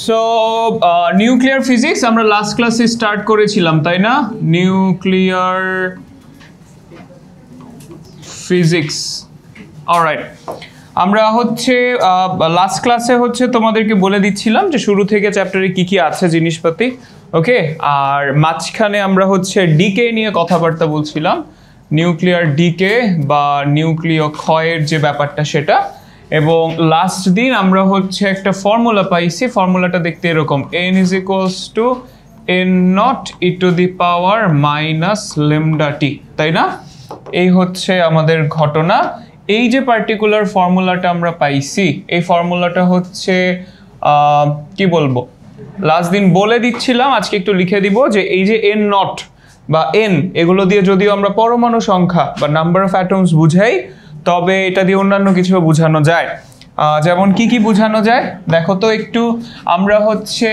So nuclear physics আমরা last ক্লাসে start করেছিলাম, তাই না? Nuclear physics. অলরাইট, আমরা হচ্ছে লাস্ট ক্লাসে হচ্ছে তোমাদেরকে বলে দিচ্ছিলাম যে শুরু থেকে চ্যাপ্টারে কি কি আছে জিনিসপাতি, ওকে। আর মাঝখানে আমরা হচ্ছে ডিকে নিয়ে কথাবার্তা বলছিলাম, নিউক্লিয়ার ডিকে বা নিউক্লিয় ক্ষয়ের যে ব্যাপারটা সেটা। এবং লাস্ট দিন আমরা হচ্ছে একটা ফর্মুলা পাইছি, ফর্মুলাটা দেখতে এরকম, n is equals to n naught e to the power minus lambda t, তাই না? এই হচ্ছে আমাদের ঘটনা। এই যে পার্টিকুলার ফর্মুলাটা আমরা পাইছি, এই ফর্মুলাটা হচ্ছে কি বলবো, লাস্ট দিন বলে দিচ্ছিলাম, আজকে একটু লিখে দিব যে এই যে n নট বা n, এগুলো দিয়ে যদিও আমরা পরমাণু সংখ্যা বা নাম্বার অফ অ্যাটমস বুঝাই, তবে এটা দিয়ে অন্যান্য কিছু বোঝানো যায়। যেমন কি কি বোঝানো যায় দেখো তো একটু। আমরা হচ্ছে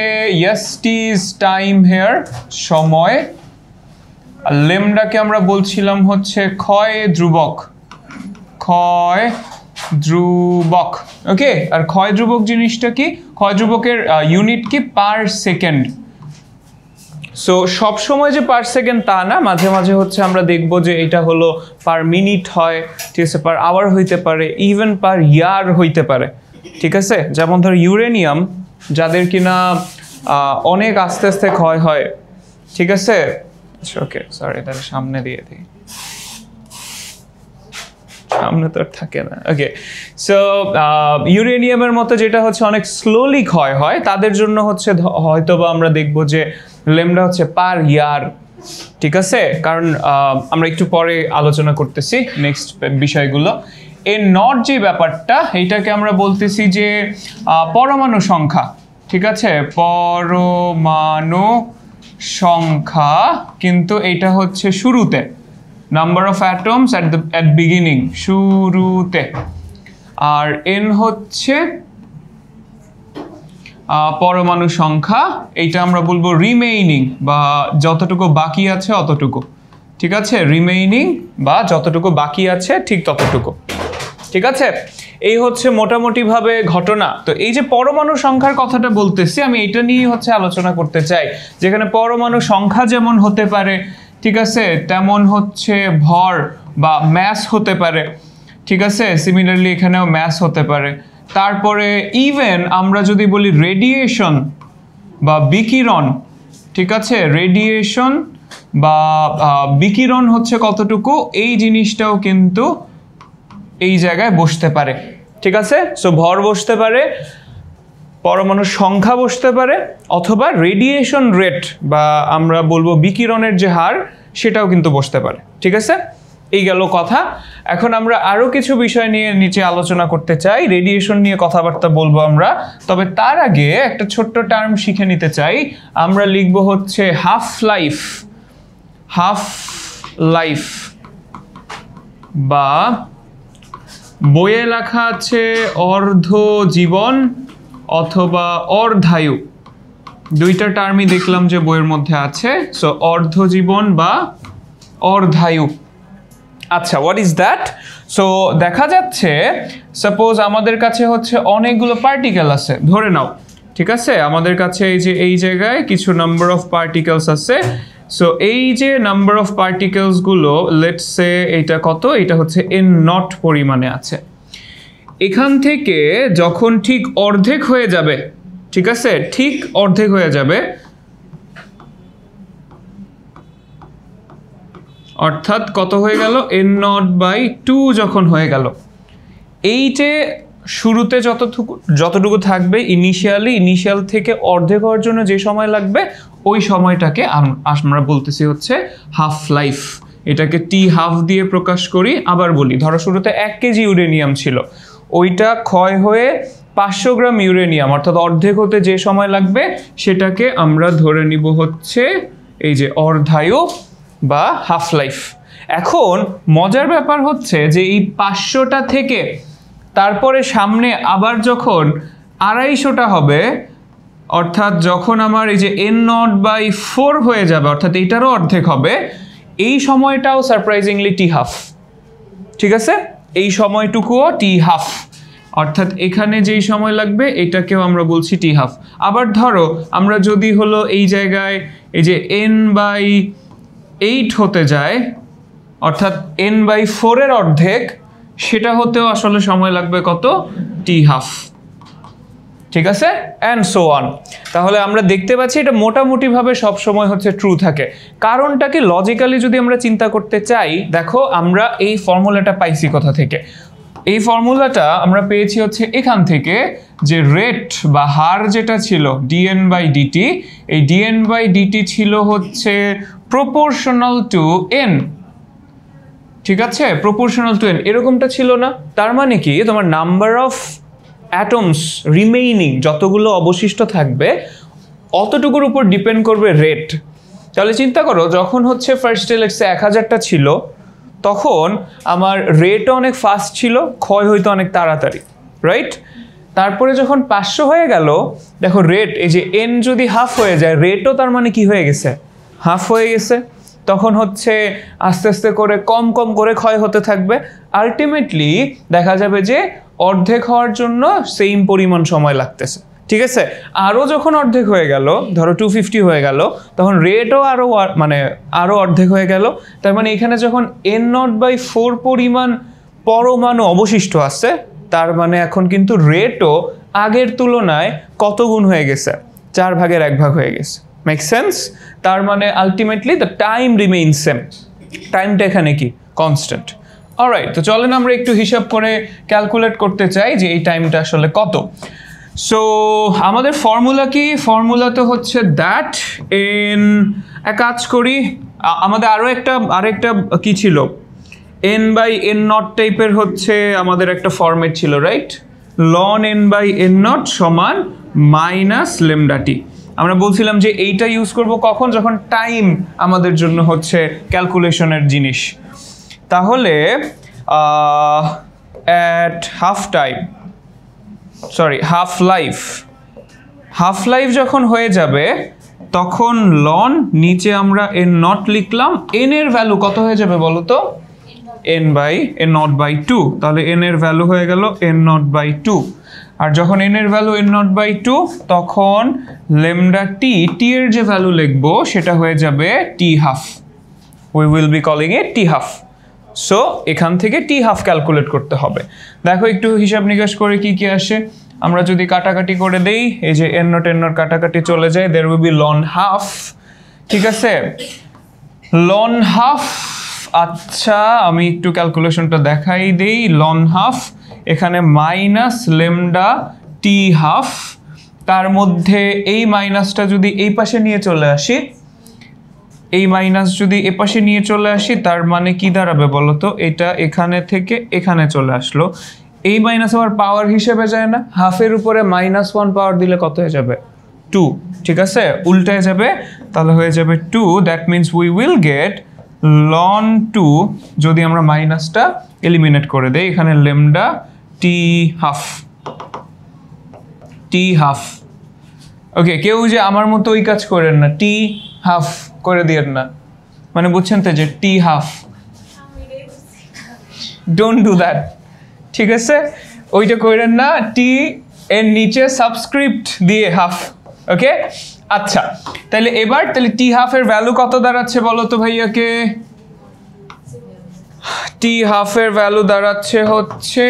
ইজ টাইম হেয়ার, সময়। লেমডাকে আমরা বলছিলাম হচ্ছে ক্ষয় ধ্রুবক, ক্ষয় ধ্রুবক, ওকে। আর ক্ষয় ধ্রুবক জিনিসটা কি? ক্ষয় ধ্রুবকের ইউনিট কি? Per second. সো সবসময় যে পার সেকেন্ড তা না, মাঝে মাঝে হচ্ছে আমরা দেখব যে এটা হলো পার মিনিট হয়, ঠিক আছে, পার আওয়ার হইতে পারে, ইভেন পার ইয়ার হইতে পারে, ঠিক আছে। যেমন ধর ইউরেনিয়াম, যাদের কিনা অনেক আস্তে আস্তে ক্ষয় হয়, ঠিক আছে। ওকে, সরি, তাহলে সামনে দিয়ে দিই, সামনে তো আর থাকে না, ওকে। সো ইউরেনিয়ামের মতো যেটা হচ্ছে অনেক স্লোলি ক্ষয় হয়, তাদের জন্য হচ্ছে হয়তোবা আমরা দেখব যে লেমডা হচ্ছে পার ইয়ার, ঠিক আছে। কারণ আমরা একটু পরে আলোচনা করতেছি নেক্সট বিষয়গুলো। এর নট যে ব্যাপারটা, এইটাকে আমরা বলতেছি যে পরমাণু সংখ্যা, ঠিক আছে, পরমাণু সংখ্যা। কিন্তু এটা হচ্ছে শুরুতে, number of atoms at beginning, শুরুতে। আর এন হচ্ছে পরমাণু সংখ্যা, এইটা আমরা বলবো রিমেইনিং, বা যতটুকু বাকি আছে অতটুকু, ঠিক আছে। রিমেইনিং বা যতটুকু বাকি আছে ঠিক ততটুকু, ঠিক আছে। এই হচ্ছে মোটামুটিভাবে ঘটনা। তো এই যে পরমাণু সংখ্যার কথাটা বলতেছি, আমি এটা নিয়ে হচ্ছে আলোচনা করতে চাই, যেখানে পরমাণু সংখ্যা যেমন হতে পারে, ঠিক আছে, তেমন হচ্ছে ভর বা ম্যাস হতে পারে, ঠিক আছে। সিমিলারলি এখানেও ম্যাস হতে পারে। তারপরে ইভেন আমরা যদি বলি রেডিয়েশন বা বিকিরণ, ঠিক আছে, রেডিয়েশন বা বিকিরণ হচ্ছে কতটুকু, এই জিনিসটাও কিন্তু এই জায়গায় বসতে পারে, ঠিক আছে। সো ভর বসতে পারে, পরমাণুর সংখ্যা বসতে পারে, অথবা রেডিয়েশন রেট বা আমরা বলবো বিকিরণের যে হার, সেটাও কিন্তু বসতে পারে, ঠিক আছে। এই গেল কথা। এখন আমরা আরো কিছু বিষয় নিয়ে নিচে আলোচনা করতে চাই, রেডিয়েশন নিয়ে কথাবার্তা বলবো আমরা। তবে তার আগে একটা ছোট্ট টার্ম শিখে নিতে চাই। আমরা লিখবো হচ্ছে হাফ লাইফ, হাফ লাইফ, বা বইয়ে লেখা আছে অর্ধ জীবন অথবা অর্ধায়ু, দুইটা টার্মই দেখলাম যে বইয়ের মধ্যে আছে। সো অর্ধ জীবন বা অর্ধায়ু। আচ্ছা, হোয়াট ইজ দ্যাট? সো দেখা যাচ্ছে সাপোজ আমাদের কাছে হচ্ছে অনেকগুলো পার্টিকেল আছে, ধরে নাও, ঠিক আছে। আমাদের কাছে এই যে এই জায়গায় কিছু নাম্বার অফ পার্টিকেলস আছে। সো এই যে নাম্বার অফ পার্টিকেলস গুলো, লেটস সে এটা কত, এটা হচ্ছে n নট পরিমাণে আছে। এখান থেকে যখন ঠিক অর্ধেক হয়ে যাবে, ঠিক আছে, ঠিক অর্ধেক হয়ে যাবে, অর্থাৎ কত হয়ে গেল, n0/2 যখন হয়ে গেল, এই যে শুরুতে যতটুকু থাকবে ইনিশিয়াল থেকে অর্ধেক হওয়ার জন্য যে সময় লাগবে, ওই সময়টাকে আমরা বলতেছি হচ্ছে হাফ লাইফ। এটাকে টি হাফ দিয়ে প্রকাশ করি। আবার বলি, ধরো শুরুতে 1 কেজি ইউরেনিয়াম ছিল, ওইটা ক্ষয় হয়ে 500 গ্রাম ইউরেনিয়াম, অর্থাৎ অর্ধেক হতে যে সময় লাগবে, সেটাকে আমরা ধরে নিব হচ্ছে এই যে অর্ধায়ু বা হাফ লাইফ। এখন মজার ব্যাপার হচ্ছে যে এই 500টা থেকে তারপরে সামনে আবার যখন 250টা হবে, অর্থাৎ যখন আমার এই যে n0/4 হয়ে যাবে, অর্থাৎ এইটারও অর্ধেক হবে, এই সময়টাও সারপ্রাইজিংলি টি হাফ, ঠিক আছে। এই সময়টুকুও টি হাফ, অর্থাৎ এখানে যেই সময় লাগবে এটাকেও আমরা বলছি টি হাফ। আবার ধরো আমরা যদি হলো এই জায়গায় এই যে n/8 হতে যায়, অর্থাৎ n/4 এর অর্ধেক, সেটা হতেও আসলে সময় লাগবে কত? টি হাফ। ঠিক আছে, অ্যান্ড সো অন। তাহলে আমরা দেখতে পাচ্ছি এটা মোটামুটিভাবে সবসময় হচ্ছে ট্রু থাকে। কারণটাকে লজিক্যালি যদি আমরা চিন্তা করতে চাই, দেখো আমরা এই ফর্মুলাটা পাইছি কোথা থেকে? এই ফর্মুলাটা আমরা পেয়েছি হচ্ছে এখান থেকে, যে রেট বা হার যেটা ছিল dn/dt, এই dn/dt ছিল হচ্ছে প্রপোর্শনাল টু n। ঠিক আছে, প্রপোর্শনাল টু n এরকমটা ছিল না? তার মানে কি তোমার নাম্বার অফ অ্যাটমস রিমেইনিং, যতগুলো অবশিষ্ট থাকবে অতটুকুর উপর ডিপেন্ড করবে রেট। তাহলে চিন্তা করো, যখন হচ্ছে ফার্স্টে লেটস সে 1000টা ছিল, তখন আমার রেটও অনেক ফাস্ট ছিল, ক্ষয় হইতো অনেক তাড়াতাড়ি, রাইট? তারপরে যখন 500 হয়ে গেল, দেখো রেট, এই যে n যদি হাফ হয়ে যায়, রেটও তার মানে কি হয়ে গেছে? হাফ হয়ে গেছে। তখন হচ্ছে আস্তে আস্তে করে কম কম করে ক্ষয় হতে থাকবে। আলটিমেটলি দেখা যাবে যে অর্ধেক হওয়ার জন্য সেম পরিমাণ সময় লাগতেছে। ঠিক আছে, আরও যখন অর্ধেক হয়ে গেল, ধরো 250 হয়ে গেল, তখন রেটও আরও অর্ধেক হয়ে গেল। তার মানে এখানে যখন n0/4 পরিমাণ পরমাণু অবশিষ্ট আছে, তার মানে এখন কিন্তু রেটও আগের তুলনায় কত গুণ হয়ে গেছে? 4/1 হয়ে গেছে। Make sense? তার মানে ultimately the time remain same. টাইমটা এখানে কি? কনস্ট্যান্ট। অলরাইট, তো চলেন আমরা একটু হিসাব করে ক্যালকুলেট করতে চাই যে এই টাইমটা আসলে কত। সো আমাদের ফর্মুলা কি? ফর্মুলা তো হচ্ছে দ্যাট এক কাজ করি, আমাদের আরেকটা কি ছিল? n/n0 টাইপের হচ্ছে আমাদের একটা ফরম্যাট ছিল, রাইট? ln n/n0 সমান মাইনাস লেমডা টি। আমরা বলছিলাম যে এইটা ইউজ করব কখন? যখন টাইম আমাদের জন্য হচ্ছে ক্যালকুলেশনের জিনিস। তাহলে অ্যাট হাফ লাইফ যখন হয়ে যাবে, তখন লন নিচে আমরা n0 লিখলাম, n এর ভ্যালু কত হয়ে যাবে বলো তো? n/n0/2। তাহলে n এর ভ্যালু হয়ে গেল n0/2। আর যখন n এর ভ্যালু n0/2, তখন লেমডা টি এর যে ভ্যালু লিখবো সেটা হয়ে যাবে T half. We will be calling it T half. So এখান থেকে টি হাফ ক্যালকুলেট করতে হবে। দেখো একটু হিসাব নিকাশ করে কি কি আসে। আমরা যদি কাটাকাটি করে দেই, এই যে n0 কাটাকাটি চলে যায়, there will be ln half. ঠিক আছে, লন হাফ। আচ্ছা, আমি একটু ক্যালকুলেশনটা দেখাই দেই। লন হাফ, এখানে মাইনাস লেমডা টি হাফ, তার মধ্যে এই মাইনাসটা যদি এই পাশে নিয়ে চলে আসি, তার মানে কি দাঁড়াবে বলো তো? এটা এখানে থেকে এখানে চলে আসলো। এই মাইনাস আবার পাওয়ার হিসেবে যায় না? হাফের উপরে -1 পাওয়ার দিলে কত হয়ে যাবে? 2। ঠিক আছে, উল্টে যাবে, তাহলে হয়ে যাবে 2। That means we will get ln 2, যদি আমরা মাইনাসটা এলিমিনেট করে দেই, এখানে লেমডা টি হাফ। ওকে, কেউ যে আমার মতো ওই কাজ করেন না, টি হাফ করে দিয়েন না, মানে বুঝছেন তো, যে টি হাফ, ডোন্ট ডু দ্যাট। ঠিক আছে, ওইটা করেন না, টি এর নিচে সাবস্ক্রিপ্ট দিয়ে হাফ। ওকে, আচ্ছা, তাহলে টি হাফের ভ্যালু কত দাঁড়াচ্ছে বলো তো ভাইয়াকে? টি হাফের ভ্যালু দাঁড়াচ্ছে হচ্ছে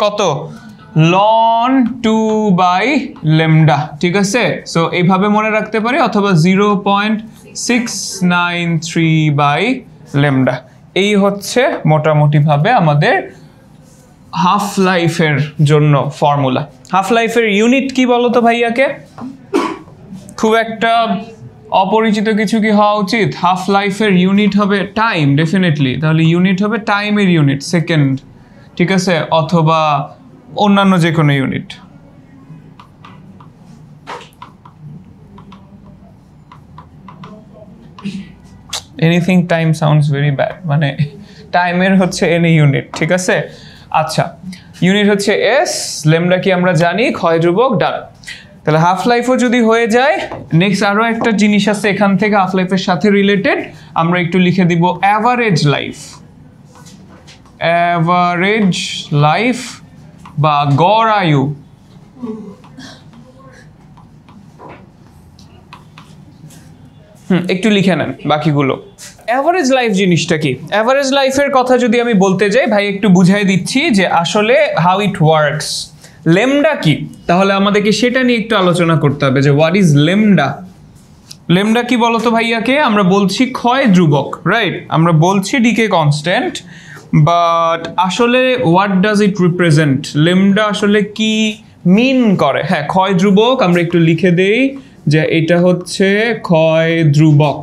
কত? লন 2/লেমডা। ঠিক আছে, সো এইভাবে মনে রাখতে পারি, অথবা 0.693/লেমডা। এই হচ্ছে মোটামুটিভাবে আমাদের হাফ লাইফের জন্য ফর্মুলা। হাফ লাইফের ইউনিট কি বলো তো ভাইয়াকে? খুব একটা অপরিচিত কিছু কি হওয়া উচিত? হাফ লাইফের ইউনিট হবে টাইম, ডেফিনেটলি। তাহলে ইউনিট হবে টাইমের ইউনিট, সেকেন্ড। ঠিক আছে, অথবা অন্যান্য যে কোনো unit. Anything time sounds very bad, মানে টাইমের হচ্ছে এনি ইউনিট। ঠিক আছে, আচ্ছা, ইউনিট হচ্ছে এস, লেমডা কি আমরা জানি, ক্ষয় ধ্রুবক, ডান। তাহলে হাফ লাইফও যদি হয়ে যায়, নেক্সট আরও একটা জিনিস আছে এখান থেকে হাফ লাইফের সাথে রিলেটেড, আমরা একটু লিখে দিব অ্যাভারেজ লাইফ। অ্যাভারেজ লাইফ বা গড় আয়ু। একটু লিখে নেন বাকিগুলো। অ্যাভারেজ লাইফ জিনিসটা কি? অ্যাভারেজ লাইফের কথা যদি আমি বলতে যাই ভাই, একটু বুঝাই দিচ্ছি যে আসলে হাউ ইট ওয়ার্কস। লেমডা কি, তাহলে আমাদেরকে সেটা নিয়ে একটু আলোচনা করতে হবে যে হোয়াট ইজ লেমডা। লেমডা কি বলতো ভাইয়াকে? আমরা বলছি ক্ষয় ধ্রুবক, রাইট? আমরা বলছি ডিকে কনস্ট্যান্ট, বাট আসলে what does it represent? Lambda আসলে কি মিন করে? হ্যাঁ, ক্ষয় ধ্রুবক। আমরা একটু লিখে দেই যে এটা হচ্ছে ক্ষয় ধ্রুবক,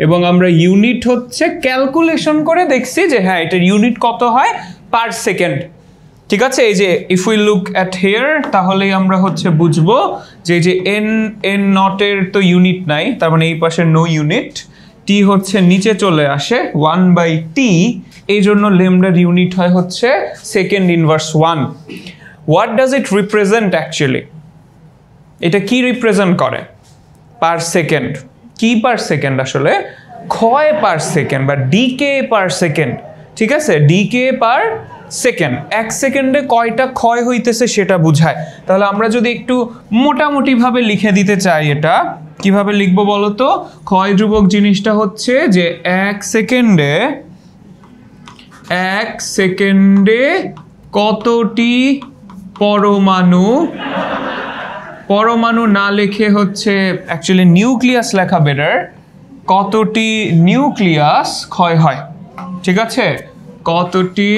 এবং আমরা ইউনিট হচ্ছে ক্যালকুলেশন করে দেখছি যে হ্যাঁ এটার ইউনিট কত হয়, পার সেকেন্ড। ঠিক আছে, এই যে if we look at here, তাহলেই আমরা হচ্ছে বুঝবো যে এই যে এন নটের তো ইউনিট নাই, তার মানে এই পাশে নো ইউনিট। টি হচ্ছে নিচে চলে আসে 1/t, এই জন্য লেমডার ইউনিট হয় হচ্ছে second inverse 1। What does it represent actually? এটা কি রিপ্রেজেন্ট করে? Per second. কি পার সেকেন্ড? আসলে ক্ষয় পার সেকেন্ড বা ডিকে পার সেকেন্ড। ঠিক আছে, ডিকে পার সেকেন্ড। এক সেকেন্ডে কয়টা ক্ষয় হইতেছে সেটা বুঝায়। তাহলে আমরা যদি একটু মোটামুটিভাবে লিখে দিতে চাই, এটা কিভাবে লিখবো বলো তো? ক্ষয় ধ্রুবক জিনিসটা হচ্ছে যে এক সেকেন্ডে কতটি পরমাণু না লিখে হচ্ছে অ্যাকচুয়ালি নিউক্লিয়াস লেখা বেটার, কতটি নিউক্লিয়াস ক্ষয় হয়। ঠিক আছে, কতটি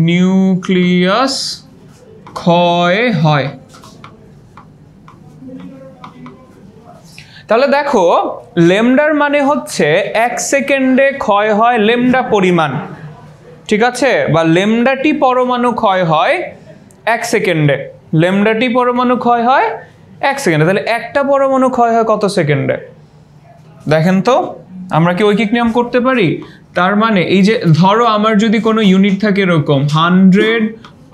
নিউক্লিয়াস ক্ষয় হয়। তাহলে দেখো, লেমডার মানে হচ্ছে এক সেকেন্ডে ক্ষয় হয় লেমডা পরিমাণ। ঠিক আছে, বা লেমডাটি পরমাণু ক্ষয় হয় এক সেকেন্ডে। লেমডাটি পরমাণু ক্ষয় হয় এক সেকেন্ডে। তাহলে একটা পরমাণু ক্ষয় হয় কত সেকেন্ডে? দেখেন তো, আমরা কি ঐকিক নিয়ম করতে পারি? তার মানে এই যে ধরো আমার যদি কোনো ইউনিট থাকে এরকম 100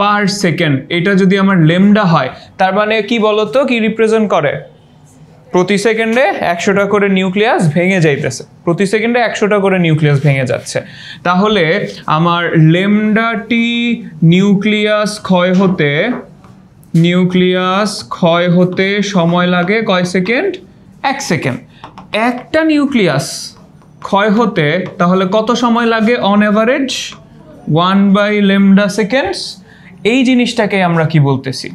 পার সেকেন্ড, এটা যদি আমার লেমডা হয়, তার মানে কি বলতো, কি রিপ্রেজেন্ট করে? প্রতি সেকেন্ডে 100টা করে নিউক্লিয়াস ভেঙে যাইতেছে, প্রতি সেকেন্ডে 100টা করে নিউক্লিয়াস ভেঙে যাচ্ছে। তাহলে আমার লেমডাটি নিউক্লিয়াস ক্ষয় হতে সময় লাগে কয় সেকেন্ড? 1 সেকেন্ড। একটা নিউক্লিয়াস ক্ষয় হতে তাহলে কত সময় লাগে অন অ্যাভারেজ? 1/λ সেকেন্ডস। এই জিনিসটাকে আমরা কি বলতেছি?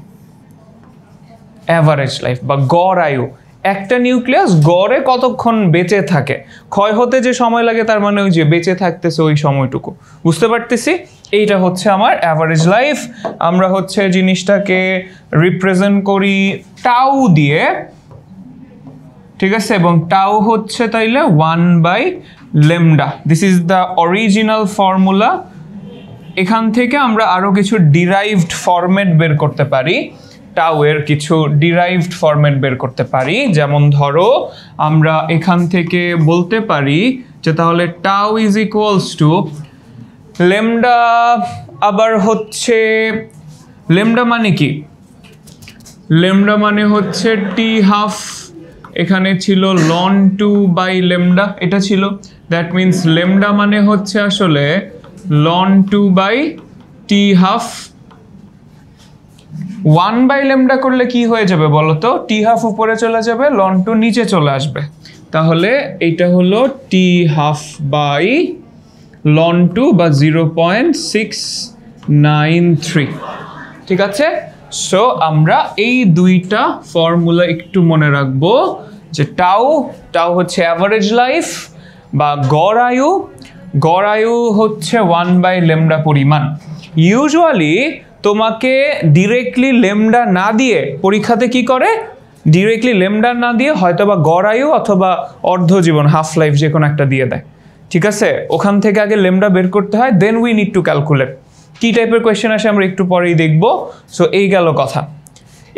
অ্যাভারেজ লাইফ বা গড় আয়ু। একটা নিউক্লিয়াস গড়ে কতক্ষণ বেঁচে থাকে, ক্ষয় হতে যে সময় লাগে তার মানে ওই যে বেঁচে থাকতেছে ওই সময়টুকু। বুঝতে পারতেছি? এইটা হচ্ছে আমার অ্যাভারেজ লাইফ। আমরা হচ্ছে জিনিসটাকে রিপ্রেজেন্ট করি টাউ দিয়ে। ঠিক আছে, এবং টাউ হচ্ছে তাইলে 1/λ। This is the original formula. এখান থেকে আমরা আরো কিছু ডিরাইভড ফরম্যাট বের করতে পারি, টাউ এর কিছু ডিরাইভড ফরম্যাট বের করতে পারি। যেমন ধরো আমরা এখান থেকে বলতে পারি যে তাহলে tau is equals to lambda. আবার হচ্ছে লেমডা মানে কি? লেমডা মানে হচ্ছে টি হাফ, এখানে ছিল ln 2/λ, এটা ছিল। দ্যাট মিনস লেমডা মানে হচ্ছে আসলে ln 2/t হাফ। 1/λ করলে কি হয়ে যাবে বলো তো? t হাফ উপরে চলে যাবে, ln 2 নিচে চলে আসবে। তাহলে এইটা হলো t হাফ বাই ln 2 বা 0.693। ঠিক আছে, সো আমরা এই দুইটা ফর্মুলা একটু মনে রাখবো যে টাউ হচ্ছে অ্যাভারেজ লাইফ বা গড় আয়ু। গড় আয়ু হচ্ছে 1/λ পরিমাণ। ইউজুয়ালি তোমাকে ডিরেক্টলি লেমডা না দিয়ে পরীক্ষাতে কি করে? ডিরেক্টলি লেমডা না দিয়ে হয়তো বা গড় আয়ু অথবা অর্ধ জীবন, হাফ লাইফ, যে কোনো একটা দিয়ে দেয়। ঠিক আছে, ওখান থেকে আগে লেমডা বের করতে হয়, then we need to calculate. কি টাইপের কোয়েশ্চেন আসে আমরা একটু পরেই দেখবো। সো এই গেল কথা,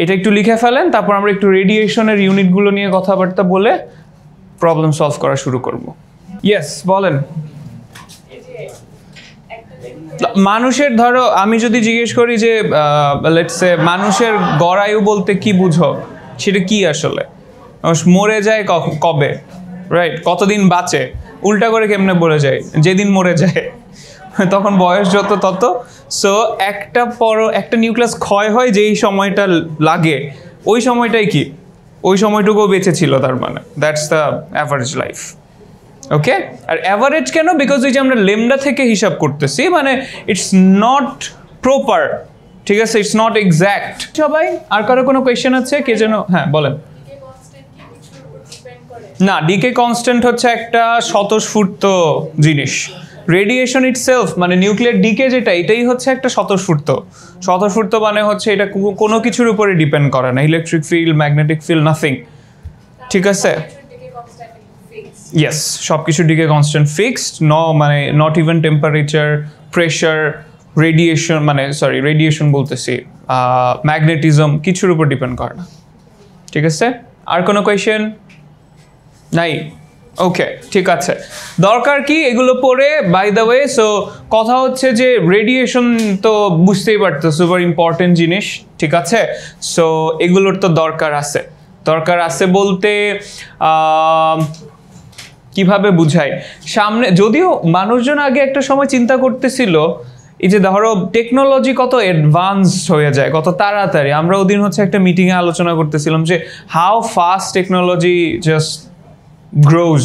এটা একটু লিখে ফেলেন, তারপর আমরা একটু রেডিয়েশনের ইউনিটগুলো নিয়ে কথাবার্তা বলে প্রবলেম সলভ করা শুরু করব। ইয়েস, বলেন। মানুষের ধরো আমি যদি জিজ্ঞেস করি যে লেটস সে মানুষের গড় আয়ু বলতে কি বুঝো, সেটা কি আসলে? মরে যায় কবে, রাইট? কতদিন বাঁচে? উল্টা করে কেমনে বলে যায়? যেদিন মরে যায়। তখন বয়স যত তত। সো একটা নিউক্লিয়াস ক্ষয় হয় যেই সময়টা লাগে, ওই সময়টাই কি ওই সময়টুকুও বেঁচে ছিল, তার মানে that's the average life. Okay, আর অ্যাভারেজ কেন? বিকজ ওই যে আমরা লেমডা থেকে হিসাব করতেছি, মানে ইটস নট প্রপার, ঠিক আছে, ইটস নট এক্স্যাক্ট। সবাই আর কারো কোনো কোয়েশ্চেন আছে? কে যেন, হ্যাঁ বলেন। না, ডিকে কনস্ট্যান্ট হচ্ছে একটা স্বতঃস্ফূর্ত জিনিস। রেডিয়েশন ইটসেলফ মানে নিউক্লিয়ার ডিকে যেটা, এটাই হচ্ছে একটা স্বতঃস্ফূর্ত মানে হচ্ছে এটা কোনো কিছুর উপরে ডিপেন্ড করে না, electric field, magnetic field, nothing, ঠিক আছে। ইয়েস, সব কিছু ডিকে কনস্ট্যান্ট ফিক্সড, মানে not even temperature, pressure, radiation, মানে সরি রেডিয়েশন বলতেছি, ম্যাগনেটিজম, কিছুর উপর ডিপেন্ড করে না, ঠিক আছে। আর কোনো কোয়েশ্চেন নাই? ওকে, ঠিক আছে। দরকার কি এগুলো পড়ে? বাই দ্য ওয়ে, সো কথা হচ্ছে যে রেডিয়েশন তো বুঝতেই পারতো, সুপার ইম্পর্টেন্ট জিনিস, ঠিক আছে। সো এগুলোর তো দরকার আছে বলতে কিভাবে বুঝাই সামনে, যদিও মানুষজন আগে একটা সময় চিন্তা করতেছিল এই যে ধরো টেকনোলজি কত অ্যাডভান্সড হয়ে যায় কত তাড়াতাড়ি। আমরা ওদিন হচ্ছে একটা মিটিংয়ে আলোচনা করতেছিলাম যে how fast technology just grows.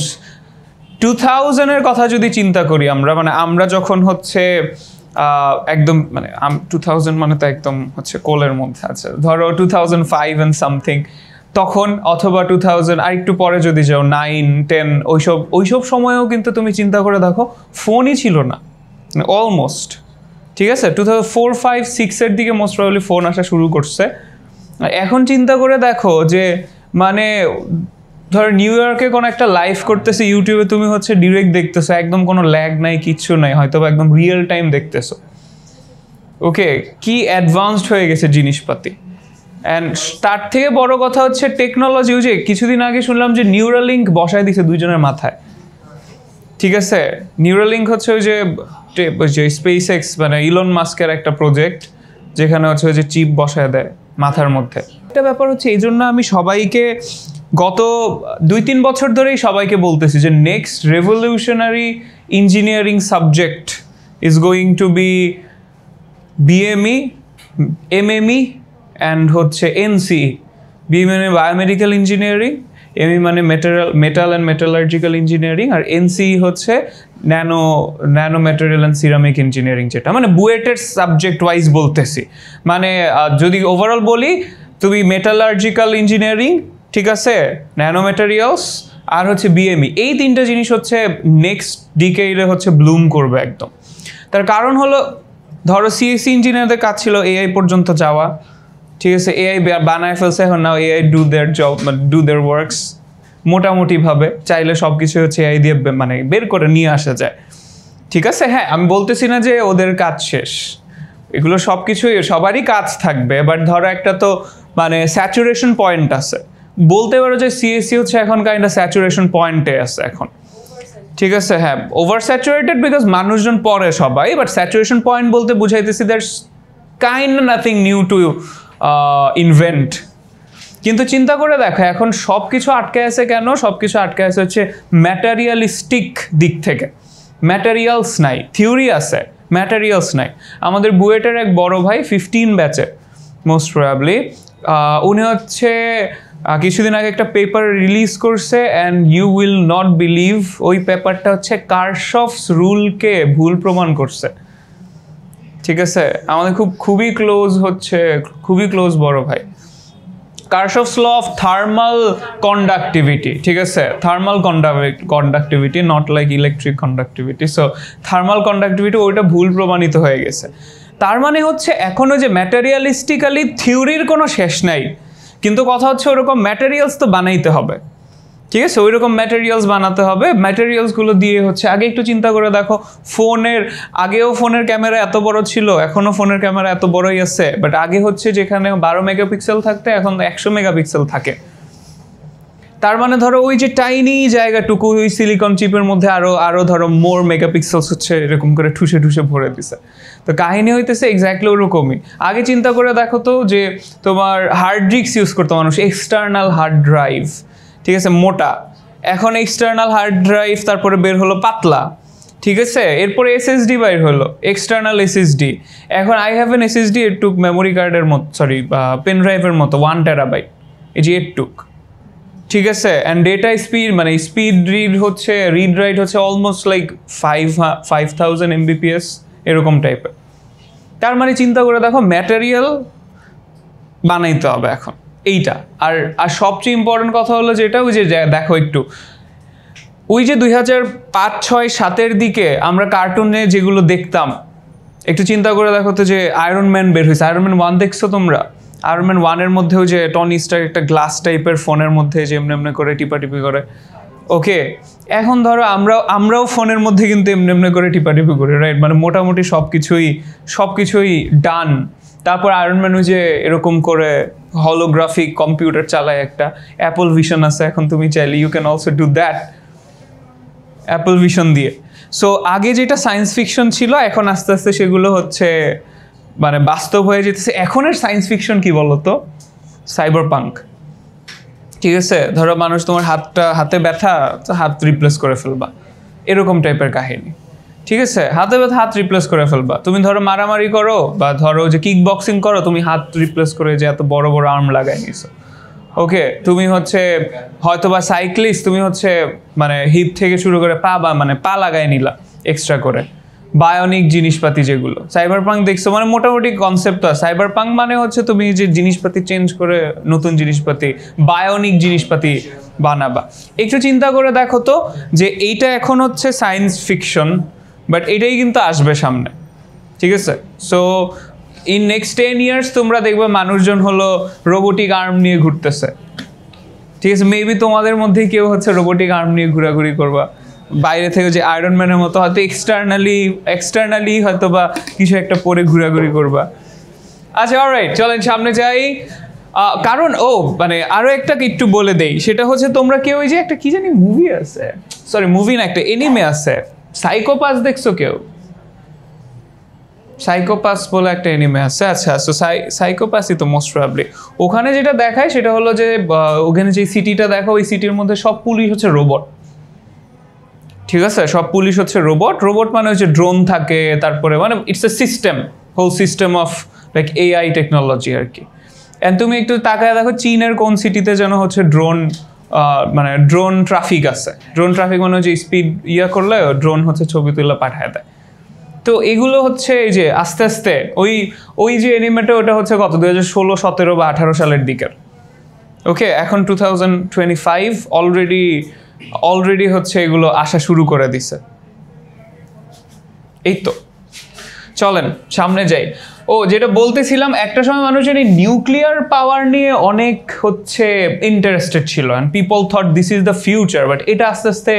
2000-এর কথা যদি চিন্তা করি আমরা, মানে আমরা যখন হচ্ছে একদম মানে 2000 মানে তো একদম হচ্ছে কোলের মধ্যে আছে, ধরো 2005 and something তখন, অথবা 2000 আর একটু পরে যদি যাও 9, 10, ওইসব সময়েও কিন্তু তুমি চিন্তা করে দেখো ফোনই ছিল না অলমোস্ট, ঠিক আছে। 2004, 5, 6-এর দিকে মোস্ট প্রবাবলি ফোন আসা শুরু করছে। এখন চিন্তা করে দেখো যে মানে ধর নিউ ইয়র্কে কোনো একটা লাইভ করতেছে ইউটিউবে, তুমি হচ্ছে ডিরেক্ট দেখতেছো, একদম কোনো ল্যাগ নাই, কিচ্ছু নাই, হয়তো একদম রিয়েল টাইম দেখতেছো। ওকে, কি অ্যাডভান্সড হয়ে গেছে জিনিসপাতি। অ্যান্ড তার থেকে বড় কথা হচ্ছে টেকনোলজি। যে কিছুদিন আগে শুনলাম যে নিউরালিঙ্ক বসায় দিছে দুইজনের মাথায়, ঠিক আছে। নিউরালিঙ্ক হচ্ছে ওই যে স্পেস এক্স মানে ইলন মাস্কের একটা প্রজেক্ট, যেখানে হচ্ছে ওই যে চিপ বসায় দেয় মাথার মধ্যে। একটা ব্যাপার হচ্ছে এই জন্য আমি সবাইকে গত 2-3 বছর ধরেই সবাইকে বলতেছি যে next revolutionary engineering subject is going to be BME, MME and হচ্ছে এনসিই। বিএমই মানে বায়োমেডিক্যাল ইঞ্জিনিয়ারিং, এমই মানে মেটাল অ্যান্ড মেটালার্জিক্যাল ইঞ্জিনিয়ারিং, আর এনসিই হচ্ছে nano material and ceramic engineering, যেটা মানে বুয়েটের সাবজেক্ট ওয়াইজ বলতেছি। মানে যদি ওভারঅল বলি, তুমি মেটালার্জিক্যাল ইঞ্জিনিয়ারিং, ঠিক আছে, ন্যানো ম্যাটেরিয়ালস আর হচ্ছে বিএমই, এই তিনটা জিনিস হচ্ছে নেক্সট ডিকেডে হচ্ছে ব্লুম করবে একদম। তার কারণ হলো ধরো সিএসসি ইঞ্জিনিয়ারদের কাজ ছিল এআই পর্যন্ত যাওয়া, ঠিক আছে, এআই বানায় ফেলছে, এখন now AI do their job, do their works মোটামুটিভাবে, চাইলে সব কিছু হচ্ছে এআই দিয়ে মানে বের করে নিয়ে আসা যায়, ঠিক আছে। হ্যাঁ, আমি বলতেছি না যে ওদের কাজ শেষ, এগুলো সব কিছুই সবারই কাজ থাকবে, বাট ধরো একটা তো মানে স্যাচুরেশন পয়েন্ট আছে, বলতে পারো যে সিএসসি হচ্ছে এখন কাইন্ডা স্যাচুরেশন পয়েন্টে আছে এখন, ঠিক আছে। হ্যাঁ, ওভার স্যাচুরেটেড বিকজ মানুষজন পড়ে সবাই, বাট স্যাচুরেশন পয়েন্ট বলতে বুঝাইতেছি that's kind nothing new to invent. কিন্তু চিন্তা করে দেখো এখন সব কিছু আটকে আছে কেন? সব কিছু আটকে আছে হচ্ছে ম্যাটেরিয়ালিস্টিক দিক থেকে। ম্যাটেরিয়ালস নাই, থিওরি আছে, ম্যাটেরিয়ালস নাই। আমাদের বুয়েটের এক বড় ভাই 15 ব্যাচে মোস্ট প্রবাবলি, উনি হচ্ছে কিছুদিন আগে একটা পেপার রিলিজ করছে, and you will not believe ওই পেপারটা হচ্ছে কারশফস রুলকে ভুল প্রমাণ করছে, ঠিক আছে। আমাদের খুবই ক্লোজ বড় ভাই। কারশফস ল অফ থার্মাল কন্ডাক্টিভিটি, ঠিক আছে, thermal conductivity, not like electric conductivity. So thermal conductivity ওইটা ভুল প্রমাণিত হয়ে গেছে। তার মানে হচ্ছে এখনো যে ম্যাটেরিয়ালিস্টিক্যালি থিওরির কোনো শেষ নাই, কিন্তু কথা হচ্ছে ওরকম ম্যাটেরিয়ালস তো বানাইতে হবে, ঠিক আছে। ওই রকম ম্যাটেরিয়ালস বানাতে হবে, ম্যাটেরিয়ালসগুলো দিয়ে হচ্ছে আগে একটু চিন্তা করে দেখো, আগেও ফোনের ক্যামেরা এত বড় ছিল, এখনও ফোনের ক্যামেরা এত বড়ই আছে, বাট আগে হচ্ছে যেখানে 12 মেগাপিক্সেল থাকতে এখন 100 মেগাপিক্সেল থাকে। তার মানে ধরো ওই যে টাইনি জায়গাটুকু ওই সিলিকন চিপের মধ্যে আরো ধরো মোর মেগাপিক্সেলস হচ্ছে এরকম করে ঠুসে ভরে দিছে। তো কাহিনী হইতেছে এক্স্যাক্টলি ওরকমই। আগে চিন্তা করে দেখো তো যে তোমার হার্ড ডিস্ক ইউজ করতো মানুষ, এক্সটার্নাল হার্ড ড্রাইভ, ঠিক আছে, মোটা। এখন এক্সটার্নাল হার্ড ড্রাইভ তারপরে বের হলো পাতলা, ঠিক আছে, এরপরে এসএসডি বাইর হলো, এক্সটার্নাল এসএসডি। এখন আই হ্যাভ এন এসএসডি এটুক মেমোরি কার্ডের মতো, সরি পেন ড্রাইভের মতো 1 টেরাবাইট, এই যে এটুক, ঠিক আছে। অ্যান্ড ডেটা স্পিড মানে স্পিড রিড হচ্ছে, রিড রাইট হচ্ছে অলমোস্ট লাইক 5000 MBPS এরকম টাইপের। তার মানে চিন্তা করে দেখো, ম্যাটেরিয়াল বানাইতে হবে এখন এইটা। আর আর সবচেয়ে ইম্পর্টেন্ট কথা হলো যেটা, ওই যে দেখো একটু, ওই যে 2005, 6, 7 দিকে আমরা কার্টুনে যেগুলো দেখতাম, একটু চিন্তা করে দেখো তো, যে আয়রন ম্যান বের হয়েছে, আয়রন ম্যান 1 দেখছো তোমরা? আয়রন ম্যান 1-এর মধ্যে ওই যে টনি স্টার একটা গ্লাস টাইপের ফোনের মধ্যে যে এমনি এমনি করে টিপাটিপি করে, ওকে। এখন ধরো আমরাও ফোনের মধ্যে কিন্তু এমনি এমনি করে টিপাটিপি করি, রাইট? মানে মোটামুটি সব কিছুই ডান। তারপর আয়রন ম্যান ওই যে এরকম করে হলোগ্রাফিক কম্পিউটার চালায়, একটা অ্যাপল ভিশন আছে, এখন তুমি চাইলে you can also do that Apple vision দিয়ে। সো আগে যেটা সায়েন্স ফিকশন ছিল, এখন আস্তে আস্তে সেগুলো হচ্ছে মানে বাস্তব হয়ে যেতেছে। এখনের সায়েন্স ফিকশন কি বলতো? সাইবার পাঙ্ক, ঠিক আছে। ধরো মানুষ, তোমার হাতে ব্যথা, হাত রিপ্লেস করে ফেলবা, এরকম টাইপের কাহিনী, ঠিক আছে। হাতে ব্যথা, হাত রিপ্লেস করে ফেলবা। তুমি ধরো মারামারি করো বা ধরো যে কিক বক্সিং করো, তুমি হাত রিপ্লেস করে যে এত বড় বড় আর্ম লাগাই নিছো, ওকে। তুমি হচ্ছে হয়তো বা সাইক্লিস্ট, তুমি হচ্ছে মানে হিপ থেকে শুরু করে পা লাগাই নিলা এক্সট্রা করে, বায়োনিক জিনিসপাতি যেগুলো। সাইবার পাঙ্ক দেখছো মানে মোটামুটি কনসেপ্ট। সাইবার পাঙ্ক মানে হচ্ছে তুমি যে জিনিসপাতি চেঞ্জ করে নতুন জিনিসপাতি, বায়োনিক জিনিসপাতি বানাবা। একটু চিন্তা করে দেখো তো, যে এইটা এখন হচ্ছে সায়েন্স ফিকশন, বাট এটাই কিন্তু আসবে সামনে, ঠিক আছে। সো ইন নেক্সট 10 years তোমরা দেখবে মানুষজন হলো রোবোটিক আর্ম নিয়ে ঘুরতেছে, ঠিক আছে। মেবি তোমাদের মধ্যে কেউ হচ্ছে রোবোটিক আর্ম নিয়ে ঘোরাঘুরি করবা, বাইরে থেকে যে আয়রন ম্যানের মতো হয়তো এক্সটার্নালি হয়তো বা কিছু একটা পরে ঘোরাঘুরি করবা। আচ্ছা, অলরাইট, চলেন সামনে যাই। কারণ মানে আরো একটা একটু বলে দেই, সেটা হচ্ছে তোমরা কেউ ওই যে একটা কি জানি মুভি আছে, সরি মুভি না, একটা এনিমে আছে, সাইকোপাস দেখছো কেউ? সাইকোপাস বলে একটা এনিমে আছে। আচ্ছা, সো সাইকোপাসই তো মোস্ট প্রবাবলি। ওখানে যেটা দেখায় সেটা হলো যে ওখানে যে সিটিটা দেখো, ওই সিটির মধ্যে সব পুলিশ হচ্ছে রোবট, ঠিক আছে। সব পুলিশ হচ্ছে রোবট মানে হচ্ছে ড্রোন থাকে, তারপরে মানে it's a system, whole system of like AI technology আর কি। এন্ড তুমি একটু তাকায় দেখো, চীনের কোন সিটিতে যেন হচ্ছে মানে ড্রোন ট্রাফিক আছে। ড্রোন ট্রাফিক মানে হচ্ছে স্পিড করলে ড্রোন হচ্ছে ছবি তুলে পাঠায় দেয়। তো এগুলো হচ্ছে এই যে আস্তে আস্তে ওই যে এনিমেটা, ওটা হচ্ছে কত 2016, 17 বা 18 সালের দিকের, ওকে। এখন 2025 অলরেডি হচ্ছে এগুলো আসা শুরু করে দিছে। এই তো, চলেন সামনে যাই। যেটা বলতেছিলাম, একটা সময় মানুষজন এই নিউক্লিয়ার পাওয়ার নিয়ে অনেক হচ্ছে ইন্টারেস্টেড ছিল, and people thought this is the future. But এটা আস্তে আস্তে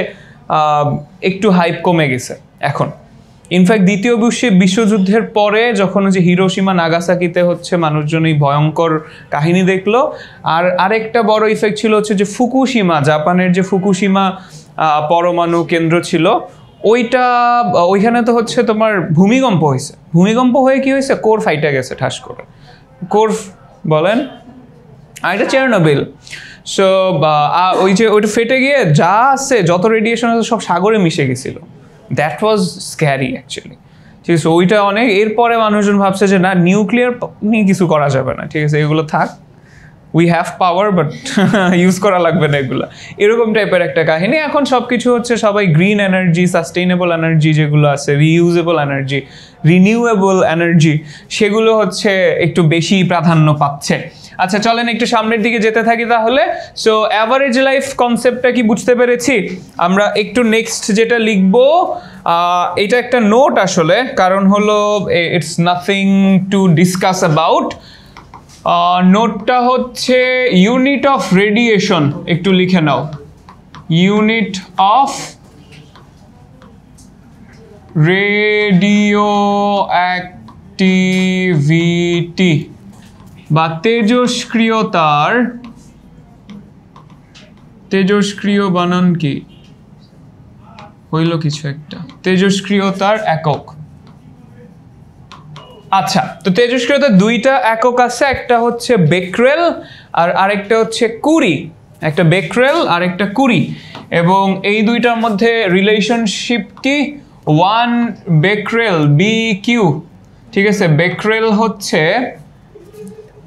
একটু হাইপ কমে গেছে এখন। ইনফ্যাক্ট দ্বিতীয় বিশ্বযুদ্ধের পরে যখন যে হিরোশিমা নাগাসাকিতে হচ্ছে মানুষজন এই ভয়ঙ্কর কাহিনী দেখলো, আর আরেকটা বড় ইফেক্ট ছিল হচ্ছে যে ফুকুশিমা, জাপানের যে ফুকুশিমা পরমাণু কেন্দ্র ছিল, ওইখানে তো হচ্ছে তোমার ভূমিকম্প হয়েছে। ভূমিকম্প হয়ে কি হয়েছে, কোর ফাইটে গেছে ঠাস করে, কোর বলেন, আর এটা চেরনোবিল। সো ওই যে ওইটা ফেটে গিয়ে যা আছে, যত রেডিয়েশন আছে সব সাগরে মিশে গেছিল। দ্যাট ওয়াজ স্ক্যারি অ্যাকচুয়ালি, ঠিক আছে। ওইটা অনেক, এরপরে মানুষজন ভাবছে যে না, নিউক্লিয়ার নিয়ে কিছু করা যাবে না, ঠিক আছে, এগুলো থাক, we have power but use করা লাগবে না এগুলো, এরকম টাইপের একটা কাহিনী। এখন সব কিছু হচ্ছে সবাই গ্রিন এনার্জি, সাস্টেইনেবল এনার্জি যেগুলো আছে, রিইউজেবল এনার্জি, রিনিউয়েবল এনার্জি, সেগুলো হচ্ছে একটু বেশি প্রাধান্য পাচ্ছে। আচ্ছা, চলেন একটু সামনের দিকে যেতে থাকি তাহলে। সো অ্যাভারেজ লাইফ কনসেপ্টটা কি বুঝতে পেরেছি? আমরা একটু নেক্সট যেটা লিখবো, এটা একটা নোট আসলে, কারণ হলো it's nothing to discuss about. নোটটা হচ্ছে ইউনিট অফ রেডিয়েশন, একটু লিখে নাও, ইউনিট অফ রেডিও অ্যাক্টিভিটি বা তেজস্ক্রিয় বানান কি হইল কিছু একটা, তেজস্ক্রিয়তার একক। আচ্ছা, তো তেজস্ক্রিয়তার দুইটা একক আছে, একটা হচ্ছে বেক্রেল আর আরেকটা হচ্ছে কুরি। একটা বেক্রেল আর একটা কুরি, এবং এই দুইটার মধ্যে রিলেশনশিপ কি, 1 becquerel BQ, ঠিক আছে, becquerel হচ্ছে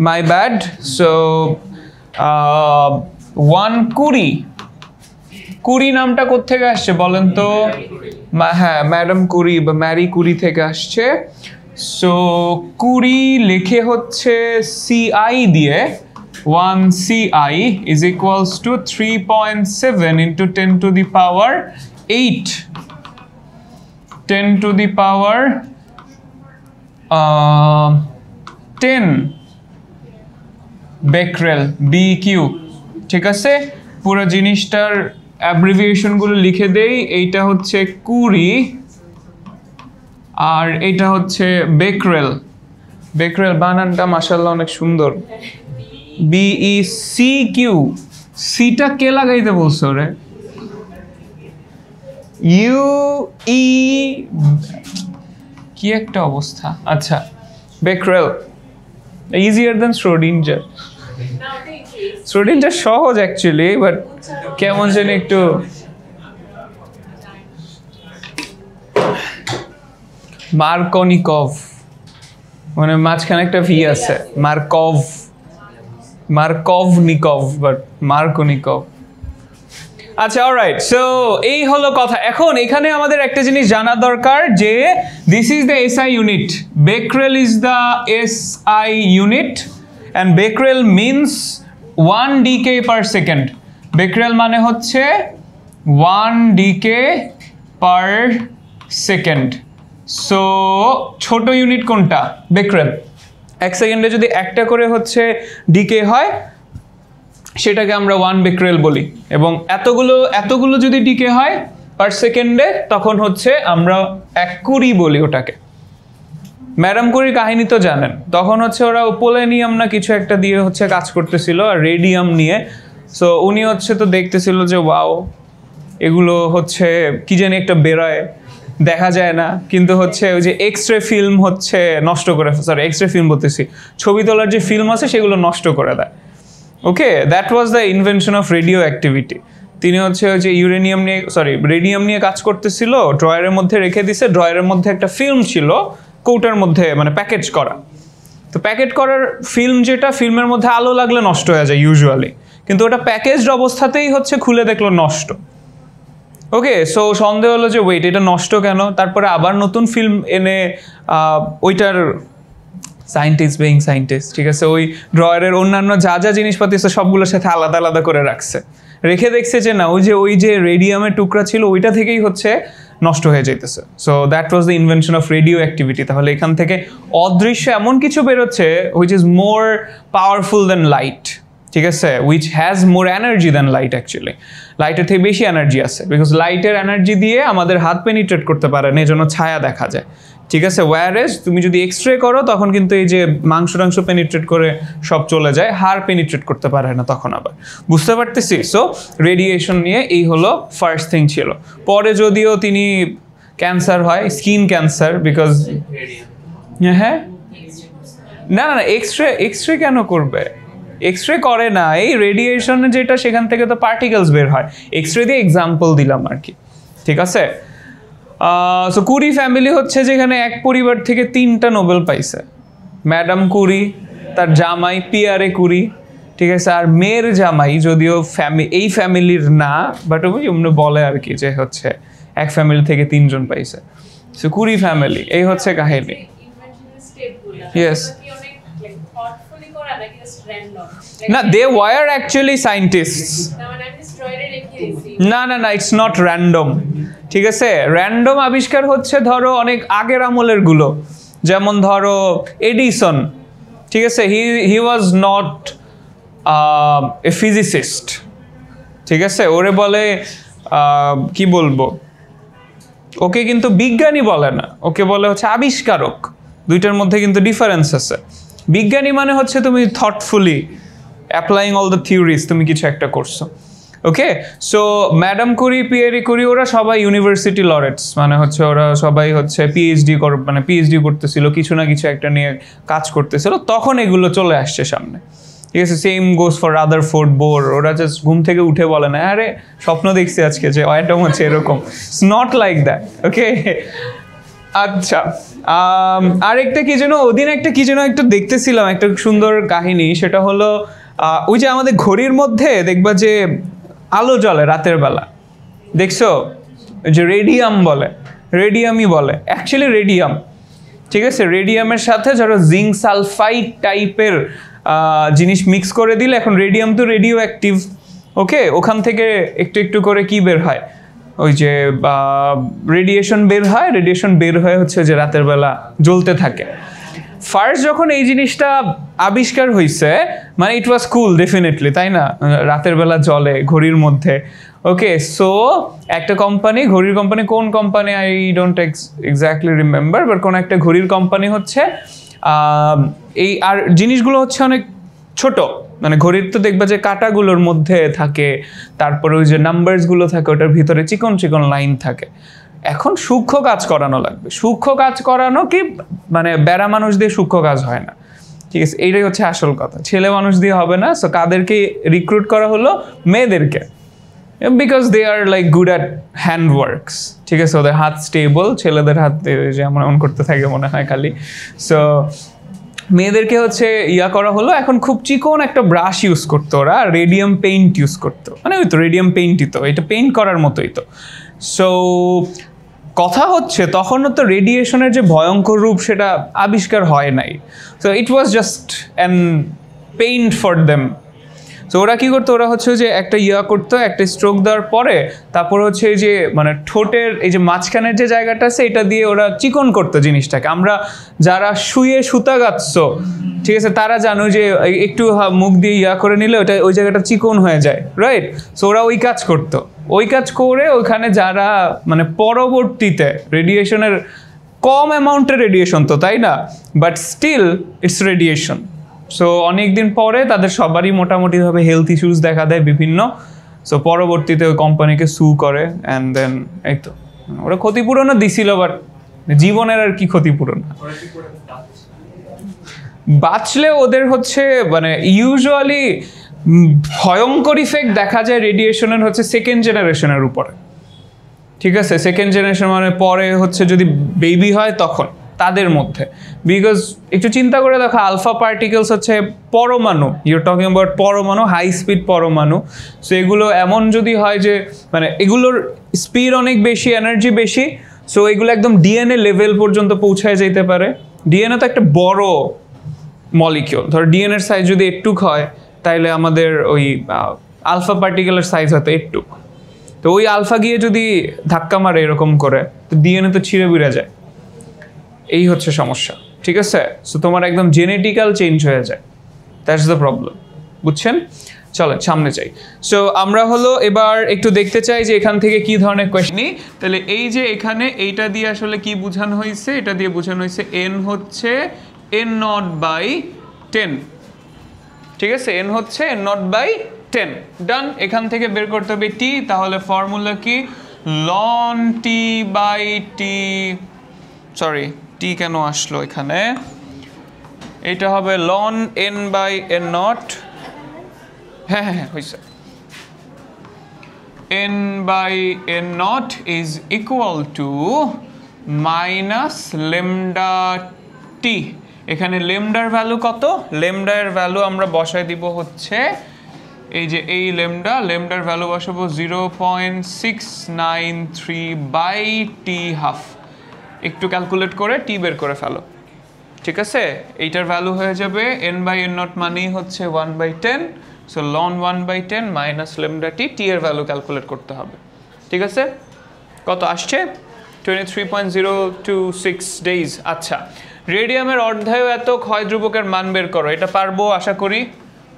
মাই ব্যাড, সো 1 কুরি নামটা কোত্থেকে আসছে বলেন তো? হ্যাঁ, ম্যাডাম কুরি বা ম্যারি কুরি থেকে আসছে। সো কুরি লিখে হচ্ছে CI দিয়ে, 1 CI is equals to 3.7 into 10 to the power 8, 10 to the power 10 becquerel BQ, ঠিক আছে। পুরো জিনিসটার অ্যাব্রিভিয়েশন গুলো লিখে দেই, এইটা হচ্ছে কুরি আর এইটা হচ্ছে becquerel বানানটা মাশাআল্লাহ অনেক সুন্দর, BECQ, সিটা কে লাগাইতে বলছো রে? UE, কি একটা অবস্থা। আচ্ছা, becquerel easier than Schrodinger. Schrodinger সহজ অ্যাকচুয়ালি, বাট কেমন জানি একটু মার্কনিকভ, মানে মাঝখানে একটা ভি আছে, মার্কভনিকভ, বাট মার্কনিকভ। আচ্ছা, অলরাইট, সো এই হলো কথা। এখন এখানে আমাদের একটা জিনিস জানা দরকার যে this is the SI unit, becquerel is the SI unit and becquerel means 1 dk per second। becquerel মানে হচ্ছে 1 dk per second। সো ছোট ইউনিট কোনটা? becquerel। 1 সেকেন্ডে যদি একটা করে হচ্ছে ডিকে হয় সেটাকে আমরা 1 becquerel বলি, এবং এতগুলো যদি ডিকে হয় পার সেকেন্ডে তখন হচ্ছে আমরা 1 কুরি বলি ওটাকে। ম্যাডাম কুরির কাহিনী তো জানেন, তখন হচ্ছে ওরা পোলেনিয়াম না কিছু একটা দিয়ে হচ্ছে কাজ করতেছিল আর রেডিয়াম নিয়ে। সো উনি হচ্ছে তো দেখতেছিল যে ওয়াও, এগুলো হচ্ছে কি জানি একটা বেরোয়, দেখা যায় না, কিন্তু হচ্ছে ওই যে এক্স-রে ফিল্ম হচ্ছে নষ্ট করে, সরি এক্স-রে ফিল্ম বলতেছি, ছবি তোলার যে ফিল্ম আছে সেগুলো নষ্ট করে দেয়। Okay, that was the invention of radioactivity. তিনি হচ্ছে ওই যে রেডিয়াম নিয়ে কাজ করতেছিল, ড্রয়ারের মধ্যে রেখে দিছে, ড্রয়ারের মধ্যে একটা ফিল্ম ছিল কৌটার মধ্যে, মানে প্যাকেজ করা। তো প্যাকেট করার ফিল্ম, যেটা ফিল্মের মধ্যে আলো লাগলে নষ্ট হয়ে যায় ইউজুয়ালি, কিন্তু ওটা প্যাকেজড অবস্থাতেই হচ্ছে খুলে দেখলো নষ্ট। ওকে, সো সন্দেহ হলো যে ওয়েট, এটা নষ্ট কেন? তারপরে আবার নতুন ফিল্ম এনে ওইটার সায়েন্টিস্ট, ঠিক আছে, ওই ড্রয়ারের অন্যান্য যা যা জিনিসপাতি আছে সবগুলোর সাথে আলাদা আলাদা করে রাখছে, রেখে দেখছে যে না, ওই যে রেডিয়ামের টুকরা ছিল ওইটা থেকেই হচ্ছে নষ্ট হয়ে যেতেছে। So that was the invention of radioactivity. তাহলে এখান থেকে অদৃশ্য এমন কিছু বেরোচ্ছে which is more powerful than light, ঠিক আছে, which has more energy than light. Actually লাইটের থেকে বেশি এনার্জি আছে, বিকজ লাইটের এনার্জি দিয়ে আমাদের হাত পেনিট্রেট করতে পারে না, এই জন্য ছায়া দেখা যায়, ঠিক আছে। ওয়্যারেজ তুমি যদি এক্স-রে করো তখন কিন্তু এই যে মাংস পেনিট্রেট করে সব চলে যায়, হাড় পেনিট্রেট করতে পারে না তখন আবার, বুঝতে পারতেছি। সো রেডিয়েশন নিয়ে এই হলো ফার্স্ট থিং ছিল। পরে যদিও তিনি ক্যান্সার হয়, স্কিন ক্যান্সার, বিকজ হ্যাঁ না এক্স-রে কেন করবে? এক্স-রে করে না, এই রেডিয়েশন যেটা সেখান থেকে তো পার্টিকেলস বের হয়, এক্স-রে দিয়ে এক্সাম্পল দিলাম আর কি, ঠিক আছে। সো কুরি ফ্যামিলি হচ্ছে যেখানে এক পরিবার থেকে 3টা নোবেল পাইছে, ম্যাডাম কুরি, তার জামাই পিয়ারে কুরি, ঠিক আছে, আর মেয়ের জামাই যদিও এই ফ্যামিলির না, বাট ওই এমনি বলে আর কি যে হচ্ছে এক ফ্যামিলি থেকে 3 জন পাইছে। সো কুরি ফ্যামিলি, এই হচ্ছে কাহিনী। ইয়েস, না, দে ওয়ার অ্যাকচুয়ালি সায়েন্টিস্টস। না, ইটস নট র্যান্ডম, ঠিক আছে। র্যান্ডম আবিষ্কার হচ্ছে ধরো অনেক আগের আমলের গুলো, যেমন ধরো এডিসন, ঠিক আছে, হি ওয়াজ নট এ ফিজিসিস্ট, ঠিক আছে, ওরে বলে কি বলবো, ওকে কিন্তু বিজ্ঞানী বলে না, ওকে বলে হচ্ছে আবিষ্কারক। দুইটার মধ্যে কিন্তু ডিফারেন্স আছে। বিজ্ঞানী মানে হচ্ছে তুমি থটফুলি অ্যাপ্লাইং অল দ্য থিওরিজ, তুমি কিছু একটা করছো। ওকে, সো ম্যাডাম কুরি, পিয়েরি কুরি, ওরা সবাই ইউনিভার্সিটি লরেটস, মানে হচ্ছে ওরা সবাই হচ্ছে পিএইচডি করতেছিল, কিছু না কিছু একটা নিয়ে কাজ করতেছিল, তখন এগুলো চলে আসছে সামনে। ঠিক আছে, same goes for Rutherford, Bohr. ওরা জাস্ট ঘুম থেকে উঠে বলে না আরে স্বপ্ন দেখছি আজকে যে অ্যাটম হচ্ছে এরকম। ইটস নট লাইক দ্যাট, ওকে। আচ্ছা, আরেকটা কি যেন ওদিন একটা কি যেন একটা দেখতেছিলাম, একটা সুন্দর কাহিনী। সেটা হলো ওই যে আমাদের ঘড়ির মধ্যে দেখবা যে আলো জ্বলে রাতের বেলা, দেখছো? যে রেডিয়াম বলে, রেডিয়ামই বলে অ্যাকচুয়ালি, রেডিয়াম। ঠিক আছে, রেডিয়ামের সাথে ধরো জিঙ্ক সালফাইড টাইপের জিনিস মিক্স করে দিলে, এখন রেডিয়াম তো রেডিও অ্যাক্টিভ, ওকে। ওখান থেকে একটু একটু করে কি বের হয়, ওই যে রেডিয়েশন বের হয়, রেডিয়েশন বের হয়ে হচ্ছে যে রাতের বেলা জ্বলতে থাকে। ফার্স্ট যখন এই জিনিসটা আবিষ্কার হয়েছে, মানে ইট ওয়াজ কুল ডেফিনেটলি, তাই না? রাতের বেলা জ্বলে ঘড়ির মধ্যে, ওকে। সো একটা কোম্পানি, ঘড়ির কোম্পানি, কোন company I don't exactly remember, but কোন একটা ঘড়ির কোম্পানি হচ্ছে এই, আর জিনিসগুলো হচ্ছে অনেক ছোট, মানে ঘড়ির তো দেখবা যে কাঁটাগুলোর মধ্যে থাকে, তারপরে ওই যে নাম্বারসগুলো থাকে, ওটার ভিতরে চিকন চিকন লাইন থাকে। এখন সূক্ষ্ম কাজ করানো লাগবে। সূক্ষ্ম কাজ করানো কি, মানে বেড়া মানুষ দিয়ে সূক্ষ্ম কাজ হয় না, ঠিক আছে? এইটাই হচ্ছে আসল কথা, ছেলে মানুষ দিয়ে হবে না। সো কাদেরকে রিক্রুট করা হলো? মেয়েদেরকে, because they are like good at hand works, ঠিক আছে? ওদের হাত স্টেবল, ছেলেদের হাত যেমন এমন করতে থাকে মনে হয় খালি। সো মেয়েদেরকে হচ্ছে ইয়া করা হলো। এখন খুব চিকন একটা ব্রাশ ইউজ করতো ওরা, রেডিয়াম পেইন্ট ইউজ করতো, মানে ওই তো রেডিয়াম পেইন্টই তো, এটা পেইন্ট করার মতোই তো। সো কথা হচ্ছে তখনও তো রেডিয়েশনের যে ভয়ঙ্কর রূপ সেটা আবিষ্কার হয় নাই। So it was just an paint for them. তো ওরা কী করতো, ওরা হচ্ছে যে একটা ইয়া করতো, একটা স্ট্রোক দেওয়ার পরে তারপর হচ্ছে এই যে মানে ঠোঁটের এই যে মাঝখানের যে জায়গাটা আছে এটা দিয়ে ওরা চিকন করতো জিনিসটাকে। আমরা যারা শুয়ে সুতা গাচ্ছো, ঠিক আছে, তারা জানো যে একটু মুখ দিয়ে ইয়া করে নিলে ওটা ওই জায়গাটা চিকন হয়ে যায়, রাইট? সো ওরা ওই কাজ করতো। ওই কাজ করে ওইখানে যারা মানে পরবর্তীতে রেডিয়েশনের কম অ্যামাউন্টের রেডিয়েশন তো, তাই না? But still it's radiation. So অনেক দিন পরে তাদের সবারই মোটামুটিভাবে হেলথ ইস্যুস দেখা দেয় বিভিন্ন। সো পরবর্তীতে ওই কোম্পানিকে সু করে, অ্যান্ড দেন এই তো ওরা ক্ষতিপূরণও দিছিল, বাট জীবনের আর কি ক্ষতিপূরণ। বাঁচলে ওদের হচ্ছে মানে ইউজুয়ালি ভয়ঙ্কর ইফেক্ট দেখা যায় রেডিয়েশনের হচ্ছে সেকেন্ড জেনারেশনের উপরে, ঠিক আছে? সেকেন্ড জেনারেশন মানে পরে হচ্ছে যদি বেবি হয় তখন তাদের মধ্যে, বিকজ একটু চিন্তা করে দেখো, আলফা পার্টিকেলস হচ্ছে পরমাণু, ইউর টকিং অ্যাবাউট পরমাণু, হাই স্পিড পরমাণু। সো এগুলো এমন যদি হয় যে মানে এগুলোর স্পিড অনেক বেশি, এনার্জি বেশি, সো এগুলো একদম ডিএনএ লেভেল পর্যন্ত পৌঁছায় যেতে পারে। ডিএনএ তো একটা বড় মলিকিউল, ধর ডিএনএর সাইজ যদি একটুক হয় তাইলে আমাদের ওই আলফা পার্টিকেলের সাইজ হয়তো একটুক। তো ওই আলফা গিয়ে যদি ধাক্কা মারে এরকম করে, তো ডিএনএ তো ছিঁড়ে বিড়ে যায়। এই হচ্ছে সমস্যা, ঠিক আছে? সো তোমার একদম জেনেটিক্যাল চেঞ্জ হয়ে যায়, দ্যাটস দ্য প্রবলেম, বুঝছেন? চলেন সামনে যাই। সো আমরা হলো এবার একটু দেখতে চাই যে এখান থেকে কি ধরনের কোয়েশ্চেন নিই। তাহলে এই যে এখানে এইটা দিয়ে আসলে কি বোঝানো হয়েছে, এটা দিয়ে বোঝানো হয়েছে n হচ্ছে n0/10, ঠিক আছে? n হচ্ছে n0/10, ডান। এখান থেকে বের করতে হবে t, তাহলে ফর্মুলা কি? ln t/t, সরি t কেন আসলো এখানে, এটা হবে ln n/n0, হ্যাঁ হ্যাঁ হয়েছে, n/n0 is equal to minus lambda t। এখানে লেমডার ভ্যালু কত? লেমডার ভ্যালু আমরা বসাই দিব হচ্ছে এই যে এই লেমডার ভ্যালু বসাবো 0.693/t½ একটু ক্যালকুলেট করে টি বের করে ফেলো, ঠিক আছে? এইটার ভ্যালু হয়ে যাবে n/n0 মানেই হচ্ছে 1/10। সো ln 1/10 মাইনাস লেমডা টি, টি এর ভ্যালু ক্যালকুলেট করতে হবে, ঠিক আছে? কত আসছে? 23.026 ডেজ। আচ্ছা, রেডিয়ামের অর্ধায়ু এত, ক্ষয় ধ্রুবকের মান বের করো। এটা পারবো আশা করি।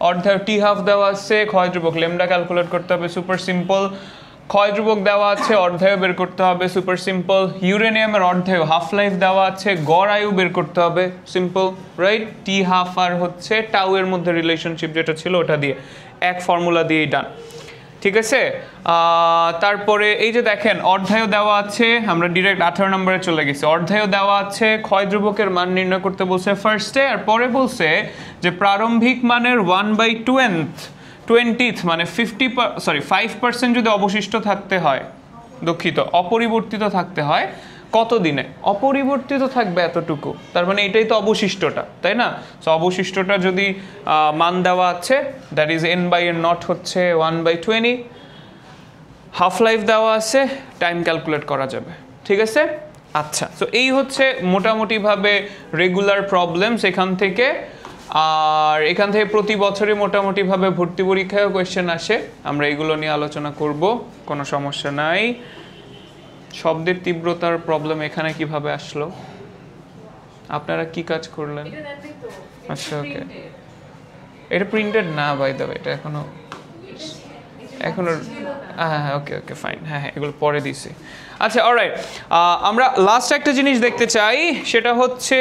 অর্ধায়ু t½ দেওয়া আছে, ক্ষয় ধ্রুবক লেমডা ক্যালকুলেট করতে হবে, সুপার সিম্পল। ক্ষয় ধ্রুবক দেওয়া আছে, অর্ধায়ু বের করতে হবে, সুপার সিম্পল। ইউরেনিয়ামের অর্ধায়ু হাফ লাইফ দেওয়া আছে, গড় আয়ু বের করতে হবে, সিম্পল, রাইট? t½ আর হচ্ছে টাউ এর মধ্যে রিলেশনশিপ যেটা ছিল ওটা দিয়ে এক ফর্মুলা দিয়েই ডান। ঠিক আছে। তারপরে এই যে দেখেন অর্ধায়ও দেওয়া আছে, আমরা ডিরেক্ট 18 নম্বরে চলে গেছি। অর্ধায়ও দেওয়া আছে, ক্ষয় ধ্রুবকের মান নির্ণয় করতে বলছে ফার্স্টে, আর পরে বলছে যে প্রারম্ভিক মানের 1/20 মানে 5% যদি অবশিষ্ট থাকতে হয়, দুঃখিত অপরিবর্তিত থাকতে হয় কত দিনে? অপরিবর্তিত থাকবে এতটুকু, তার মানে এটাই তো অবশিষ্টটা, তাই না? সো অবশিষ্টটা যদি মান দেওয়া আছে, দ্যাট ইজ n/n0 হচ্ছে 1/20, হাফ লাইফ দেওয়া আছে, টাইম ক্যালকুলেট করা যাবে, ঠিক আছে। আচ্ছা, সো এই হচ্ছে মোটামুটিভাবে রেগুলার প্রবলেমস এখান থেকে। আর এখান থেকে প্রতি বছরই মোটামুটিভাবে ভর্তি পরীক্ষায়ও কোয়েশ্চেন আসে, আমরা এগুলো নিয়ে আলোচনা করব, কোনো সমস্যা নাই। শব্দের তীব্রতার প্রবলেম এখানে কিভাবে আসলো? আপনারা কি কাজ করলেন? আচ্ছা, ওকে, এটা প্রিন্টেড না বাই দ্য ওয়ে, এটা এখনো হ্যাঁ, ওকে ওকে ফাইন, হ্যাঁ এগুলো পরে দিছি। আচ্ছা, অলরাইট, আমরা লাস্ট একটা জিনিস দেখতে চাই, সেটা হচ্ছে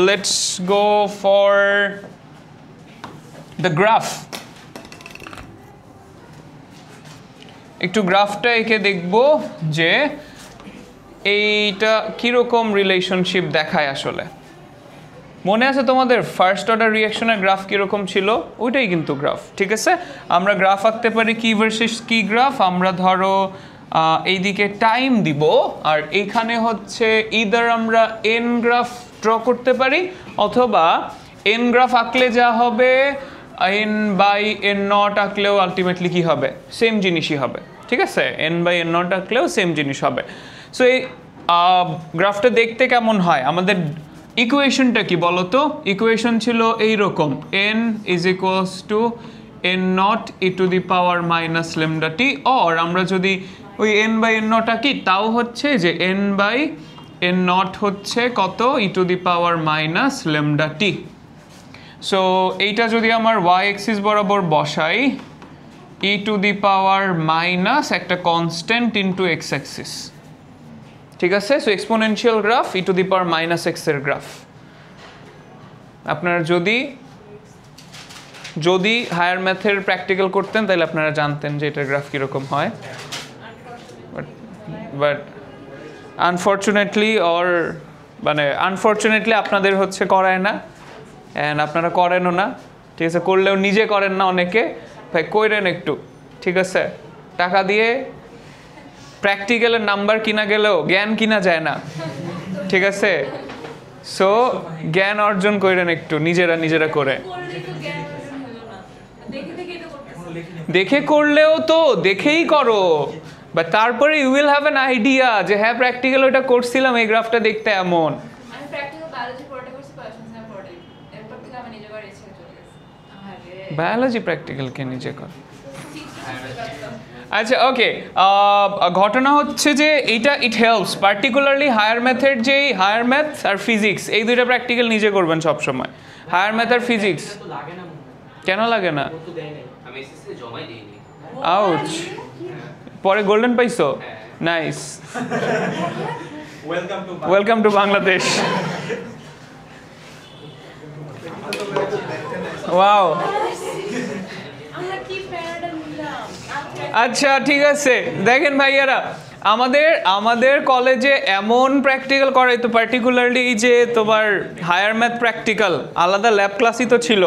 let's go for the graph. একটু গ্রাফটা এঁকে দেখব যে এইটা কিরকম রিলেশনশিপ দেখায় আসলে। মনে আছে তোমাদের ফার্স্ট অর্ডার রিঅ্যাকশনের গ্রাফ কিরকম ছিল? ওইটাই কিন্তু গ্রাফ, ঠিক আছে। আমরা গ্রাফ আঁকতে পারি কি ভার্সেস কি গ্রাফ। আমরা ধরো এইদিকে টাইম দিব, আর এইখানে হচ্ছে ইদার আমরা এন গ্রাফ ড্র করতে পারি, অথবা এন গ্রাফ আঁকলে যা হবে n/n0 আঁকলেও আলটিমেটলি কি হবে? সেম জিনিসই হবে, ঠিক আছে। n/n0 আঁকলেও সেম জিনিস হবে। সো এই গ্রাফটা দেখতে কেমন হয়? আমাদের ইকুয়েশনটা কি বলো তো? ইকুয়েশন ছিল এইরকম, n is equals to n0 e⁻⁻λt, or আমরা যদি ওই n/n0 আঁকি তাও হচ্ছে যে n/n0 হচ্ছে কত? e⁻⁻λt। সো এইটা যদি আমার y এক্সিস বরাবর বসাই, e⁻⁻ একটা কনস্ট্যান্ট ইনটু x অ্যাক্সিস, ঠিক আছে। সো এক্সপোনেনশিয়াল গ্রাফ e⁻⁻x এর গ্রাফ। আপনারা যদি হায়ার ম্যাথের প্র্যাকটিক্যাল করতেন তাহলে আপনারা জানতেন যে এটার গ্রাফ কীরকম হয়, বাট আনফর্চুনেটলি আপনাদের হচ্ছে করায় না, অ্যান্ড আপনারা করেনও না, ঠিক আছে। করলেও নিজে করেন না অনেকে, ভাই কইরেন একটু, ঠিক আছে। টাকা দিয়ে প্র্যাকটিক্যালের নাম্বার কিনা গেলেও জ্ঞান কিনা যায় না, ঠিক আছে। সো জ্ঞান অর্জন করেন একটু নিজেরা করে। দেখে করলেও তো দেখেই করো, বা তারপরে you will have an idea যে হ্যাঁ প্র্যাকটিক্যাল ওটা করছিলাম, এই গ্রাফটা দেখতে এমন। বায়োলজি প্র্যাকটিক্যাল কে নিজে কর। আচ্ছা, ওকে, ঘটনা হচ্ছে যে এইটা ইট হেল্পস পার্টিকুলারলি হায়ার ম্যাথের, যেই হায়ার ম্যাথ আর ফিজিক্স এই দুইটা প্র্যাকটিক্যাল নিজে করবেন সবসময়। হায়ার ম্যাথ আর ফিজিক্স কেন লাগে না? আউচ, পরে গোল্ডেন পাইছো? Nice, welcome to Bangladesh. Wow, আচ্ছা ঠিক আছে। দেখেন ভাইয়ারা, আমাদের কলেজে এমন প্র্যাকটিক্যাল করাইতো, পার্টিকুলারলি এই যে তোমার হায়ার ম্যাথ প্র্যাকটিক্যাল, আলাদা ল্যাব ক্লাসই তো ছিল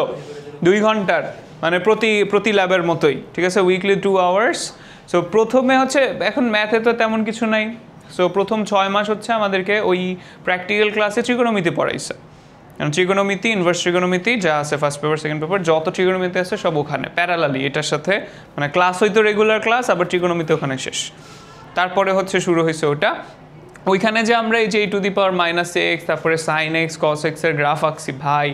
2 ঘন্টার, মানে প্রতি ল্যাবের মতোই, ঠিক আছে, উইকলি 2 আওয়ার্স। সো প্রথমে হচ্ছে, এখন ম্যাথে তো তেমন কিছু নাই, সো প্রথম 6 মাস হচ্ছে আমাদেরকে ওই প্র্যাকটিক্যাল ক্লাসে ট্রিগোনোমিতি পড়াইছে। ট্রিগোনোমিতি, ইনভার্স ট্রিগোনোমিতি যা আছে ফার্স্ট পেপার সেকেন্ড পেপার, যত ট্রিগোনোমিতি আছে সব ওখানে প্যারালালি এটার সাথে, মানে ক্লাস হয়তো রেগুলার ক্লাস, আবার ট্রিগোনোমিতি ওখানে শেষ। তারপরে হচ্ছে শুরু হয়েছে ওটা, ওইখানে যে আমরা এই যে e⁻⁻x, তারপরে sin x cos x এর গ্রাফ আঁকছি, ভাই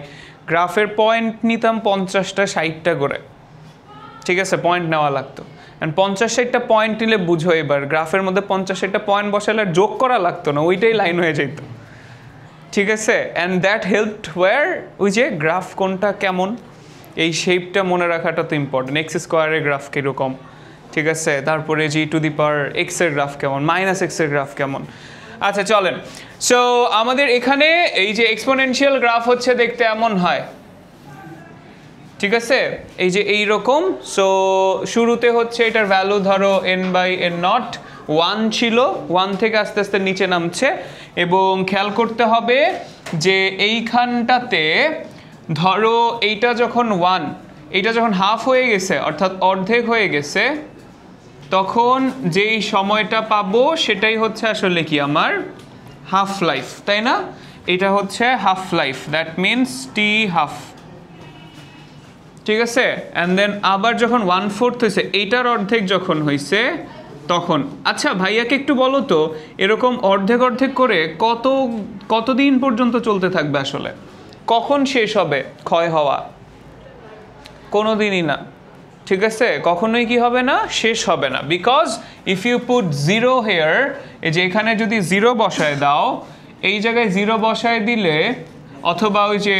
গ্রাফের পয়েন্ট নিতাম 50টা 60টা করে, ঠিক আছে, পয়েন্ট নেওয়া লাগতো। অ্যান্ড 50-60টা পয়েন্ট নিলে বুঝো, এবার গ্রাফের মধ্যে 50-60টা পয়েন্ট বসালে যোগ করা লাগতো না, ওইটাই লাইন হয়ে যেত, ঠিক আছে। অ্যান্ড দ্যাট হেল্পড ওয়ার, ওই যে গ্রাফ কোনটা কেমন, এই শেপটা মনে রাখাটা তো ইম্পর্টেন্ট। এক্স স্কোয়ারের গ্রাফ কীরকম, ঠিক আছে, তারপরে g⁻x এর গ্রাফ কেমন, -x এর গ্রাফ কেমন। আচ্ছা চলেন, সো আমাদের এখানে এই যে এক্সপোনেনশিয়াল গ্রাফ হচ্ছে দেখতে এমন হয়, ঠিক আছে, এই যে এইরকম। সো শুরুতে হচ্ছে এটার ভ্যালু ধরো n/n0 1 ছিল, 1 থেকে আস্তে আস্তে নিচে নামছে। এবং খেয়াল করতে হবে যে এইখানটাতে ধরো এইটা যখন 1, এইটা যখন হাফ হয়ে গেছে অর্থাৎ অর্ধেক হয়ে গেছে, তখন যেই সময়টা পাবো সেটাই হচ্ছে আসলে কি আমার হাফ লাইফ, তাই না? এটা হচ্ছে half life, that means T half. ঠিক আছে, অ্যান্ড দেন আবার যখন 1/4 হয়েছে, এইটার অর্ধেক যখন হয়েছে তখন। আচ্ছা ভাইয়াকে একটু বলো তো, এরকম অর্ধেক অর্ধেক করে কতদিন পর্যন্ত চলতে থাকবে আসলে? কখন শেষ হবে ক্ষয় হওয়া? কোনো দিনই না। ঠিক আছে, কখনোই কি হবে না, শেষ হবে না। Because if you put 0 here, এই যে এখানে যদি 0 বসায় দাও, এই জায়গায় 0 বসায় দিলে, অথবা ওই যে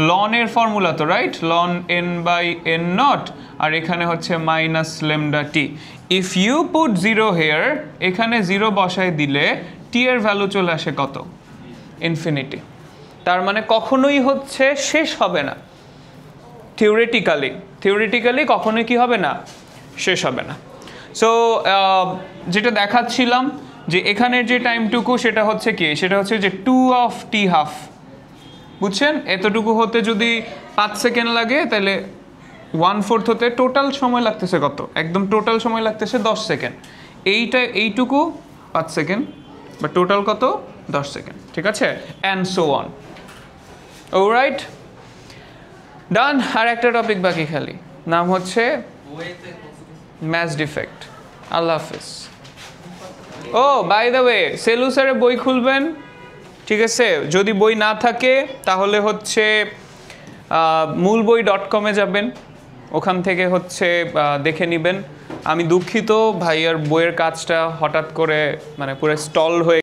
লনের ফর্মুলা তো রাইট, লন n/n0, আর এখানে হচ্ছে minus lambda t. If you put 0 here, এখানে 0 বসায় দিলে টি এর ভ্যালু চলে আসে কত? ইনফিনিটি। তার মানে কখনোই হচ্ছে শেষ হবে না। থিওরিটিক্যালি কখনোই কি হবে না, শেষ হবে না। সো যেটা দেখাচ্ছিলাম যে এখানের যে টাইমটুকু সেটা হচ্ছে কি, সেটা হচ্ছে যে 2 অফ টি হাফ। বুঝছেন, এতটুকু হতে যদি 5 সেকেন্ড লাগে, তাহলে 1/4 হতে টোটাল সময় লাগতেছে কত? একদম টোটাল সময় লাগতেছে 10 সেকেন্ড। এইটুকু 5 সেকেন্ড, বা টোটাল কত? 10 সেকেন্ড। ঠিক আছে, and so on. Alright, done. আর একটা টপিক বাকি খালি, নাম হচ্ছে ম্যাচ ডিফেক্ট। আল্লাহ হাফিজ। ও বাই দ্য ওয়ে, সেলু স্যারের বই খুলবেন, ঠিক আছে? যদি বই না থাকে তাহলে হচ্ছে mulboi.com যাবেন, ওখান থেকে হচ্ছে দেখে নেবেন। আমি দুঃখিত ভাইয়ার বইয়ের কাজটা হঠাৎ করে মানে পুরো স্টল হয়ে